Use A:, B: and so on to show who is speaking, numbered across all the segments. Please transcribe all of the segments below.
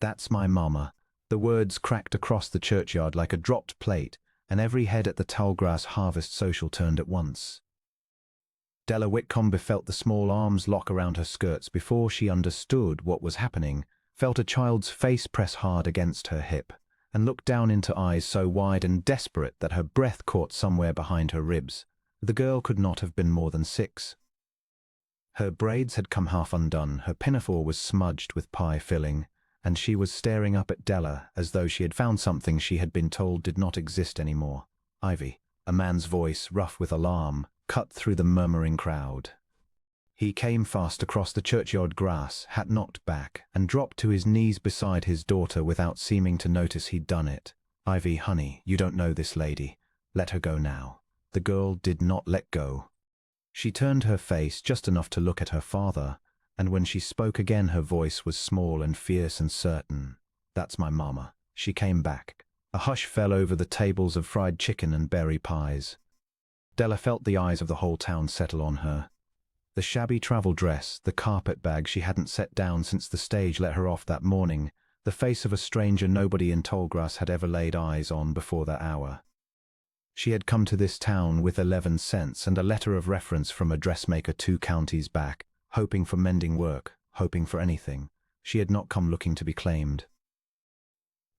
A: "That's my mama." The words cracked across the churchyard like a dropped plate, and every head at the tallgrass harvest social turned at once. Della Whitcomb felt the small arms lock around her skirts before she understood what was happening, felt a child's face press hard against her hip, and looked down into eyes so wide and desperate that her breath caught somewhere behind her ribs. The girl could not have been more than 6. Her braids had come half undone, her pinafore was smudged with pie filling, and she was staring up at Della as though she had found something she had been told did not exist anymore. "Ivy," a man's voice, rough with alarm, cut through the murmuring crowd. He came fast across the churchyard grass, hat knocked back, and dropped to his knees beside his daughter without seeming to notice he'd done it. "Ivy, honey, you don't know this lady. Let her go now." The girl did not let go. She turned her face just enough to look at her father, and when she spoke again her voice was small and fierce and certain. "That's my mama." She came back. A hush fell over the tables of fried chicken and berry pies. Della felt the eyes of the whole town settle on her. The shabby travel dress, the carpet bag she hadn't set down since the stage let her off that morning, the face of a stranger nobody in Tallgrass had ever laid eyes on before that hour. She had come to this town with 11 cents and a letter of reference from a dressmaker 2 counties back, hoping for mending work, hoping for anything. She had not come looking to be claimed.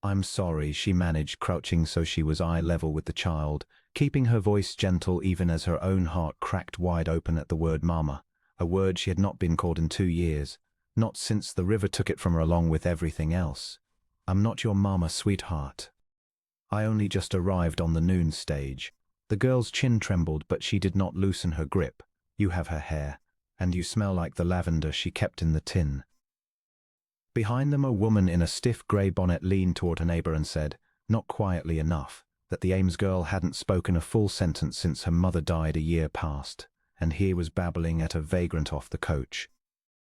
A: "I'm sorry," she managed, crouching so she was eye level with the child, keeping her voice gentle even as her own heart cracked wide open at the word mama, a word she had not been called in 2 years, not since the river took it from her along with everything else. "I'm not your mama, sweetheart. I only just arrived on the noon stage." The girl's chin trembled, but she did not loosen her grip. "You have her hair, and you smell like the lavender she kept in the tin." Behind them a woman in a stiff grey bonnet leaned toward her neighbor and said, not quietly enough, that the Ames girl hadn't spoken a full sentence since her mother died a year past, and he was babbling at a vagrant off the coach.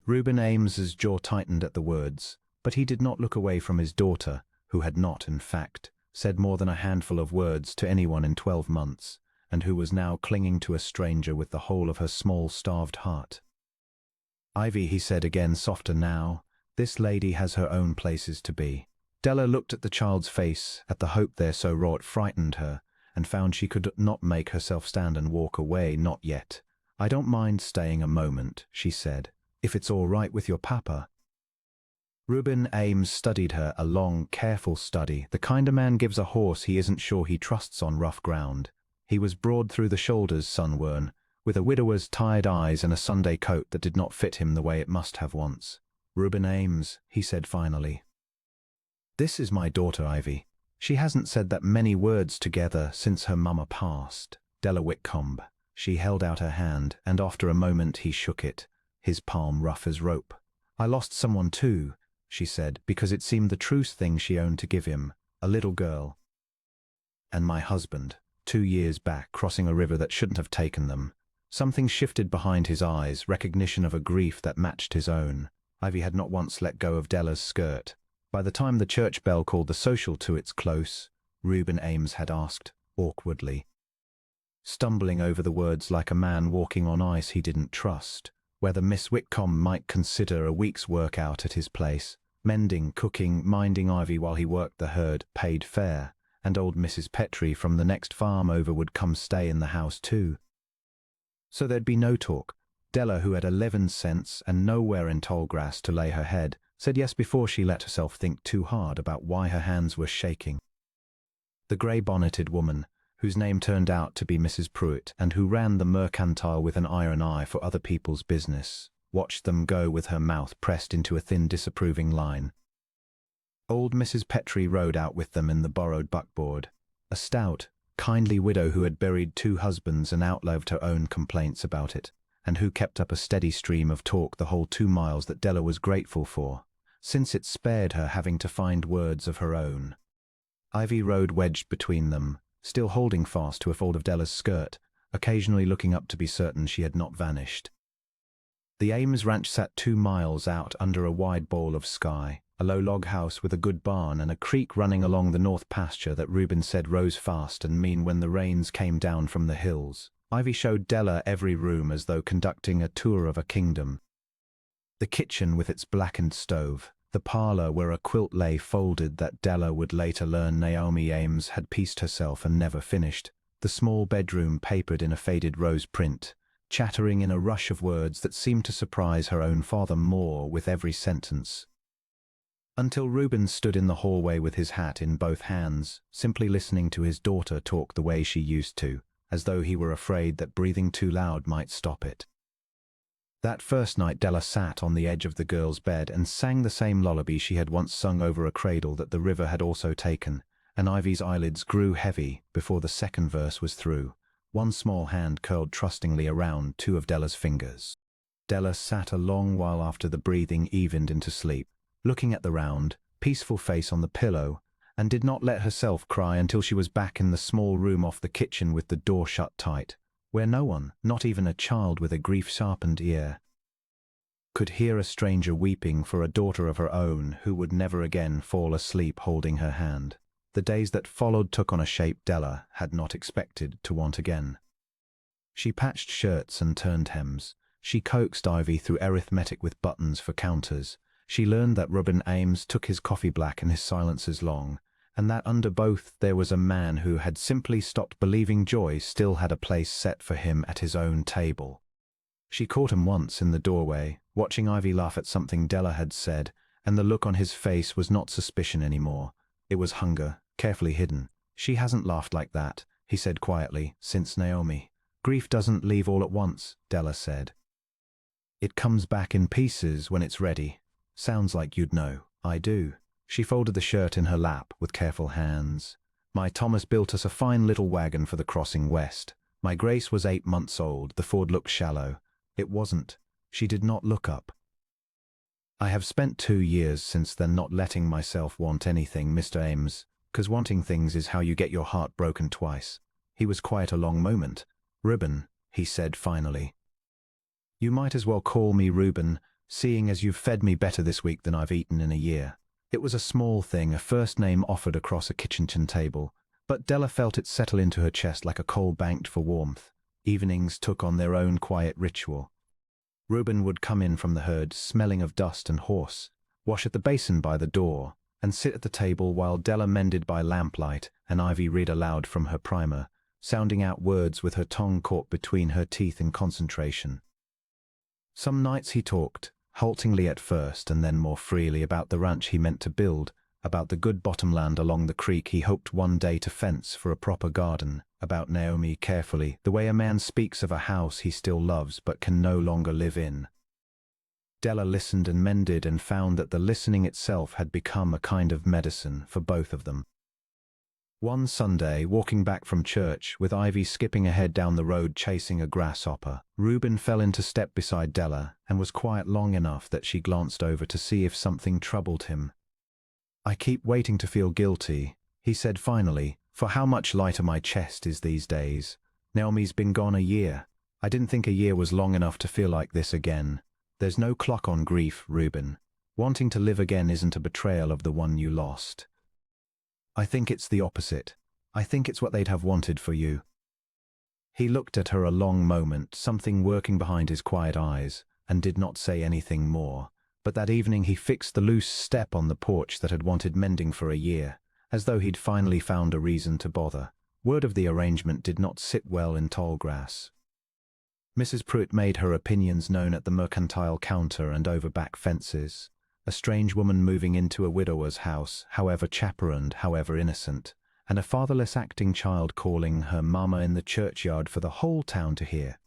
A: Reuben Ames's jaw tightened at the words, but he did not look away from his daughter, who had not, in fact, said more than a handful of words to anyone in 12 months, and who was now clinging to a stranger with the whole of her small, starved heart. "Ivy," he said again, softer now, "this lady has her own places to be." Della looked at the child's face, at the hope there so raw it frightened her, and found she could not make herself stand and walk away, not yet. "I don't mind staying a moment," she said, "if it's all right with your papa." Reuben Ames studied her, a long, careful study, the kind a man gives a horse he isn't sure he trusts on rough ground. He was broad through the shoulders, sunworn, with a widower's tired eyes and a Sunday coat that did not fit him the way it must have once. "Reuben Ames," he said finally. "This is my daughter, Ivy. She hasn't said that many words together since her mama passed. Della Whitcomb." She held out her hand, and after a moment he shook it, his palm rough as rope. "I lost someone too," she said, because it seemed the truest thing she owned to give him, a little girl. "And my husband, 2 years back, crossing a river that shouldn't have taken them." Something shifted behind his eyes, recognition of a grief that matched his own. Ivy had not once let go of Della's skirt. By the time the church bell called the social to its close, Reuben Ames had asked, awkwardly, stumbling over the words like a man walking on ice he didn't trust, whether Miss Whitcomb might consider a week's work out at his place, mending, cooking, minding Ivy while he worked the herd, paid fair, and old Mrs. Petrie from the next farm over would come stay in the house too. So there'd be no talk. Della, who had 11 cents and nowhere in Tallgrass to lay her head, said yes before she let herself think too hard about why her hands were shaking. The grey-bonneted woman, whose name turned out to be Mrs. Pruitt, and who ran the mercantile with an iron eye for other people's business, watched them go with her mouth pressed into a thin, disapproving line. Old Mrs. Petrie rode out with them in the borrowed buckboard, a stout, kindly widow who had buried 2 husbands and outlived her own complaints about it, and who kept up a steady stream of talk the whole 2 miles that Della was grateful for, since it spared her having to find words of her own. Ivy rode wedged between them, still holding fast to a fold of Della's skirt, occasionally looking up to be certain she had not vanished. The Ames ranch sat 2 miles out under a wide ball of sky, a low log house with a good barn and a creek running along the north pasture that Reuben said rose fast and mean when the rains came down from the hills. Ivy showed Della every room as though conducting a tour of a kingdom. The kitchen with its blackened stove, The parlor where a quilt lay folded that Della would later learn Naomi Ames had pieced herself and never finished. The small bedroom papered in a faded rose print, chattering in a rush of words that seemed to surprise her own father more with every sentence. Until Reuben stood in the hallway with his hat in both hands, simply listening to his daughter talk the way she used to, as though he were afraid that breathing too loud might stop it. That first night Della sat on the edge of the girl's bed and sang the same lullaby she had once sung over a cradle that the river had also taken, and Ivy's eyelids grew heavy before the second verse was through. One small hand curled trustingly around two of Della's fingers. Della sat a long while after the breathing evened into sleep, looking at the round, peaceful face on the pillow, and did not let herself cry until she was back in the small room off the kitchen with the door shut tight, where no one, not even a child with a grief-sharpened ear, could hear a stranger weeping for a daughter of her own who would never again fall asleep holding her hand. The days that followed took on a shape Della had not expected to want again. She patched shirts and turned hems. She coaxed Ivy through arithmetic with buttons for counters. She learned that Reuben Ames took his coffee black and his silences long, and that under both there was a man who had simply stopped believing joy still had a place set for him at his own table. She caught him once in the doorway, watching Ivy laugh at something Della had said, and the look on his face was not suspicion anymore. It was hunger, carefully hidden. "She hasn't laughed like that," he said quietly, "since Naomi." "Grief doesn't leave all at once," Della said. "It comes back in pieces when it's ready." "Sounds like you'd know." "I do." She folded the shirt in her lap with careful hands. "My Thomas built us a fine little wagon for the crossing west. My Grace was 8 months old. The ford looked shallow. It wasn't." She did not look up. "I have spent 2 years since then not letting myself want anything, Mr. Ames, 'cause wanting things is how you get your heart broken twice." He was quiet a long moment. "Reuben," he said finally. "You might as well call me Reuben, seeing as you've fed me better this week than I've eaten in a year." It was a small thing, a first name offered across a kitchen table, but Della felt it settle into her chest like a coal banked for warmth. Evenings took on their own quiet ritual. Reuben would come in from the herd, smelling of dust and horse, wash at the basin by the door, and sit at the table while Della mended by lamplight and Ivy read aloud from her primer, sounding out words with her tongue caught between her teeth in concentration. Some nights he talked, haltingly at first and then more freely, about the ranch he meant to build, about the good bottomland along the creek he hoped one day to fence for a proper garden, about Naomi carefully, the way a man speaks of a house he still loves but can no longer live in. Della listened and mended and found that the listening itself had become a kind of medicine for both of them. One Sunday, walking back from church, with Ivy skipping ahead down the road chasing a grasshopper, Reuben fell into step beside Della and was quiet long enough that she glanced over to see if something troubled him. "I keep waiting to feel guilty," he said finally, "for how much lighter my chest is these days. Naomi's been gone a year. I didn't think a year was long enough to feel like this again. There's no clock on grief, Reuben. Wanting to live again isn't a betrayal of the one you lost. I think it's the opposite. I think it's what they'd have wanted for you." He looked at her a long moment, something working behind his quiet eyes, and did not say anything more. But that evening he fixed the loose step on the porch that had wanted mending for a year, as though he'd finally found a reason to bother. Word of the arrangement did not sit well in Tallgrass. Mrs. Pruitt made her opinions known at the mercantile counter and over back fences. A strange woman moving into a widower's house, however chaperoned, however innocent, and a fatherless acting child calling her mama in the churchyard for the whole town to hear.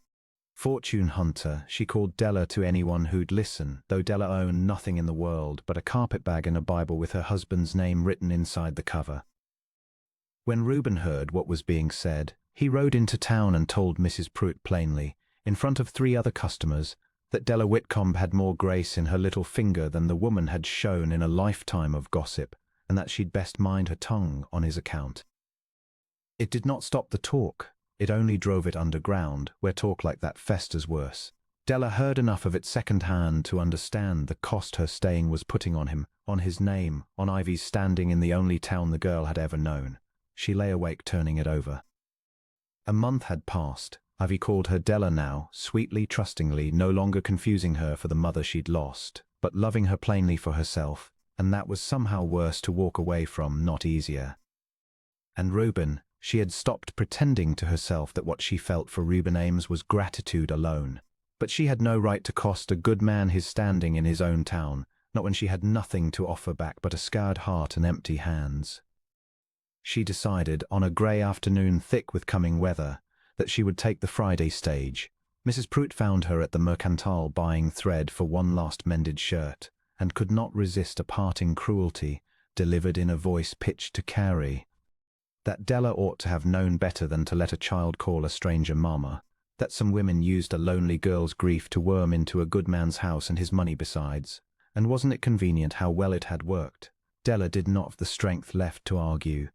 A: Fortune hunter, she called Della to anyone who'd listen, though Della owned nothing in the world but a carpetbag and a Bible with her husband's name written inside the cover. When Reuben heard what was being said, he rode into town and told Mrs. Pruitt plainly, in front of 3 other customers, that Della Whitcomb had more grace in her little finger than the woman had shown in a lifetime of gossip, and that she'd best mind her tongue on his account. It did not stop the talk. It only drove it underground, where talk like that festers worse. Della heard enough of it second-hand to understand the cost her staying was putting on him, on his name, on Ivy's standing in the only town the girl had ever known. She lay awake turning it over. A month had passed. Ivy called her Della now, sweetly, trustingly, no longer confusing her for the mother she'd lost, but loving her plainly for herself. and that was somehow worse to walk away from, not easier. And Reuben, she had stopped pretending to herself that what she felt for Reuben Ames was gratitude alone. But she had no right to cost a good man his standing in his own town, not when she had nothing to offer back but a scarred heart and empty hands. She decided, on a grey afternoon thick with coming weather, that she would take the Friday stage. Mrs. Prout found her at the Mercantile buying thread for one last mended shirt, and could not resist a parting cruelty, delivered in a voice pitched to carry. That Della ought to have known better than to let a child call a stranger mama, that some women used a lonely girl's grief to worm into a good man's house and his money besides, and wasn't it convenient how well it had worked? Della did not have the strength left to argue.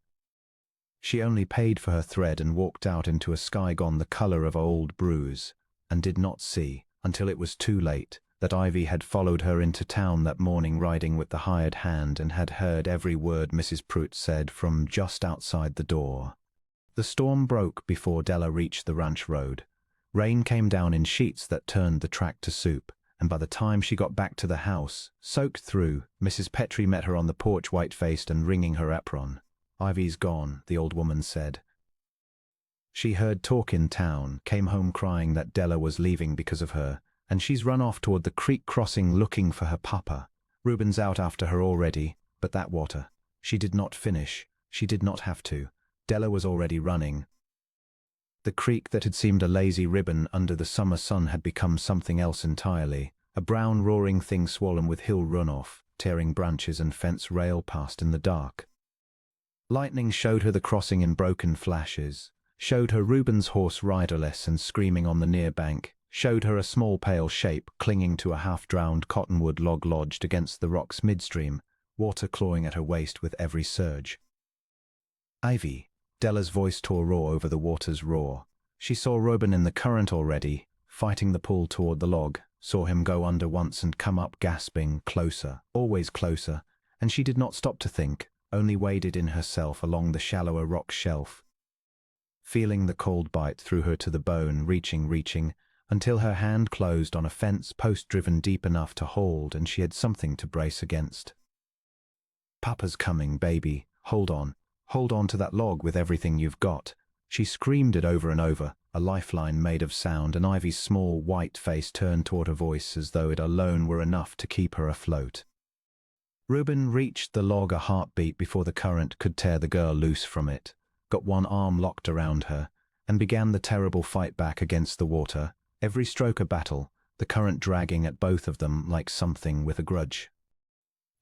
A: She only paid for her thread and walked out into a sky gone the colour of old bruise, and did not see, until it was too late, that Ivy had followed her into town that morning riding with the hired hand and had heard every word Mrs. Prout said from just outside the door. The storm broke before Della reached the ranch road. Rain came down in sheets that turned the track to soup, and by the time she got back to the house, soaked through, Mrs. Petrie met her on the porch white-faced and wringing her apron. "Ivy's gone," the old woman said. She heard talk in town, came home crying that Della was leaving because of her, and she's run off toward the creek crossing looking for her papa. Reuben's out after her already, but that water. She did not finish. She did not have to. Della was already running. The creek that had seemed a lazy ribbon under the summer sun had become something else entirely, a brown roaring thing swollen with hill runoff, tearing branches and fence rail past in the dark. Lightning showed her the crossing in broken flashes, showed her Reuben's horse riderless and screaming on the near bank, showed her a small pale shape clinging to a half-drowned cottonwood log lodged against the rocks midstream, water clawing at her waist with every surge. "Ivy," Della's voice tore raw over the water's roar. She saw Reuben in the current already, fighting the pull toward the log, saw him go under once and come up gasping, closer, always closer, and she did not stop to think, only waded in herself along the shallower rock shelf. Feeling the cold bite through her to the bone, reaching, until her hand closed on a fence post driven deep enough to hold and she had something to brace against. "Papa's coming, baby. Hold on to that log with everything you've got." She screamed it over and over, a lifeline made of sound, and Ivy's small, white face turned toward her voice as though it alone were enough to keep her afloat. Reuben reached the log a heartbeat before the current could tear the girl loose from it, got one arm locked around her, and began the terrible fight back against the water, every stroke a battle, the current dragging at both of them like something with a grudge.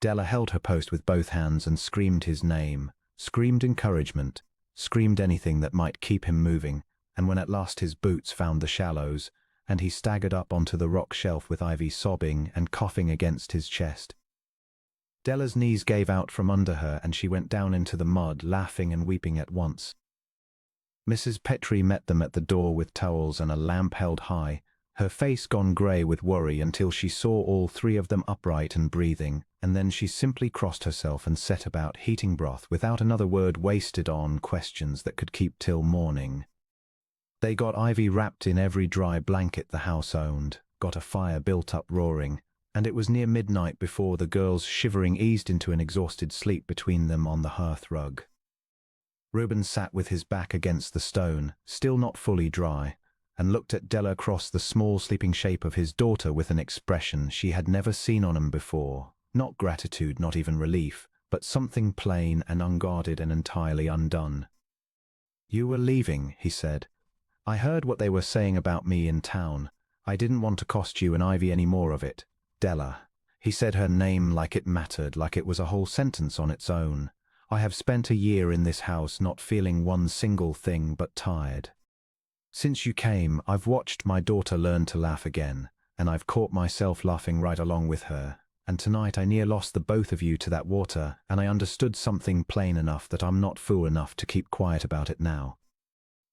A: Della held her post with both hands and screamed his name, screamed encouragement, screamed anything that might keep him moving, and when at last his boots found the shallows, and he staggered up onto the rock shelf with Ivy sobbing and coughing against his chest. Della's knees gave out from under her and she went down into the mud, laughing and weeping at once. Mrs. Petrie met them at the door with towels and a lamp held high, her face gone grey with worry until she saw all three of them upright and breathing, and then she simply crossed herself and set about heating broth without another word wasted on questions that could keep till morning. They got Ivy wrapped in every dry blanket the house owned, got a fire built up roaring, and it was near midnight before the girls shivering eased into an exhausted sleep between them on the hearth rug. Reuben sat with his back against the stone, still not fully dry, and looked at Della across the small sleeping shape of his daughter with an expression she had never seen on him before, not gratitude, not even relief, but something plain and unguarded and entirely undone. "You were leaving," he said. "I heard what they were saying about me in town. I didn't want to cost you and Ivy any more of it. Della." He said her name like it mattered, like it was a whole sentence on its own. "I have spent a year in this house not feeling one single thing but tired. Since you came, I've watched my daughter learn to laugh again, and I've caught myself laughing right along with her. And tonight I near lost the both of you to that water, and I understood something plain enough that I'm not fool enough to keep quiet about it now.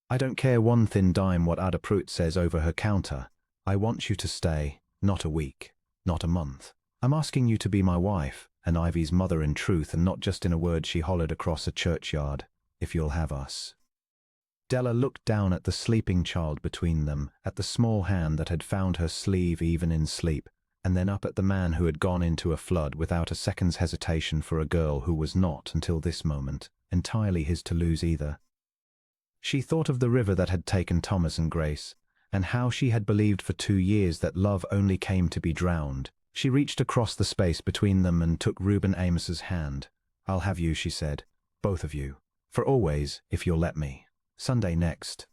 A: I don't care one thin dime what Ada Prout says over her counter. I want you to stay, not a week, not a month. I'm asking you to be my wife, and Ivy's mother in truth, and not just in a word she hollered across a churchyard, if you'll have us." Della looked down at the sleeping child between them, at the small hand that had found her sleeve even in sleep, and then up at the man who had gone into a flood without a second's hesitation for a girl who was not, until this moment, entirely his to lose either. She thought of the river that had taken Thomas and Grace, and how she had believed for 2 years that love only came to be drowned. She reached across the space between them and took Reuben Amos's hand. "I'll have you," she said, "both of you, for always, if you'll let me. Sunday next."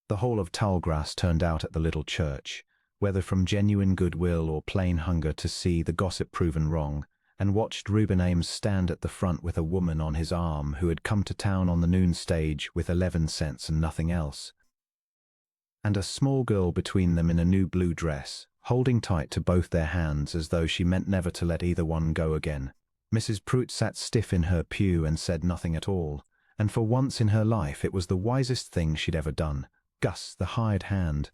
A: The whole of Tallgrass turned out at the little church, whether from genuine goodwill or plain hunger to see the gossip proven wrong, and watched Reuben Ames stand at the front with a woman on his arm who had come to town on the noon stage with 11 cents and nothing else, and a small girl between them in a new blue dress, holding tight to both their hands as though she meant never to let either one go again. Mrs. Pruitt sat stiff in her pew and said nothing at all, and for once in her life it was the wisest thing she'd ever done. Gus, the hired hand,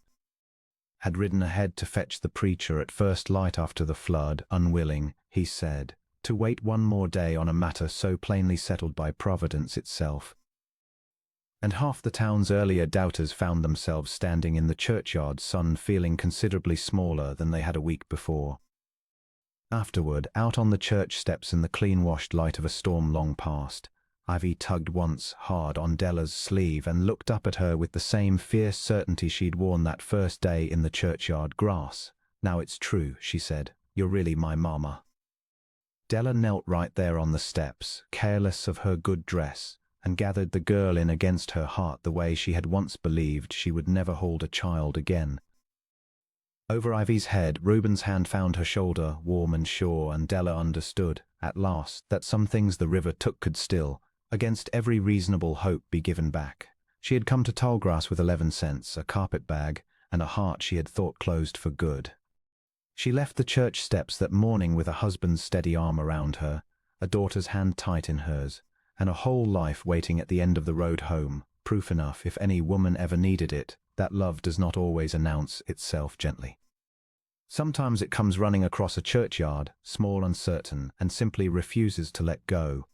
A: had ridden ahead to fetch the preacher at first light after the flood, unwilling, he said, to wait one more day on a matter so plainly settled by Providence itself. And half the town's earlier doubters found themselves standing in the churchyard sun feeling considerably smaller than they had a week before. Afterward, out on the church steps in the clean-washed light of a storm long past, Ivy tugged once hard on Della's sleeve and looked up at her with the same fierce certainty she'd worn that first day in the churchyard grass. "Now it's true," she said. "You're really my mama." Della knelt right there on the steps, careless of her good dress, and gathered the girl in against her heart the way she had once believed she would never hold a child again. Over Ivy's head, Reuben's hand found her shoulder, warm and sure, and Della understood, at last, that some things the river took could still, against every reasonable hope, be given back. She had come to Tallgrass with 11 cents, a carpet bag, and a heart she had thought closed for good. She left the church steps that morning with a husband's steady arm around her, a daughter's hand tight in hers, and a whole life waiting at the end of the road home, proof enough, if any woman ever needed it, that love does not always announce itself gently. Sometimes it comes running across a churchyard, small and certain, and simply refuses to let go,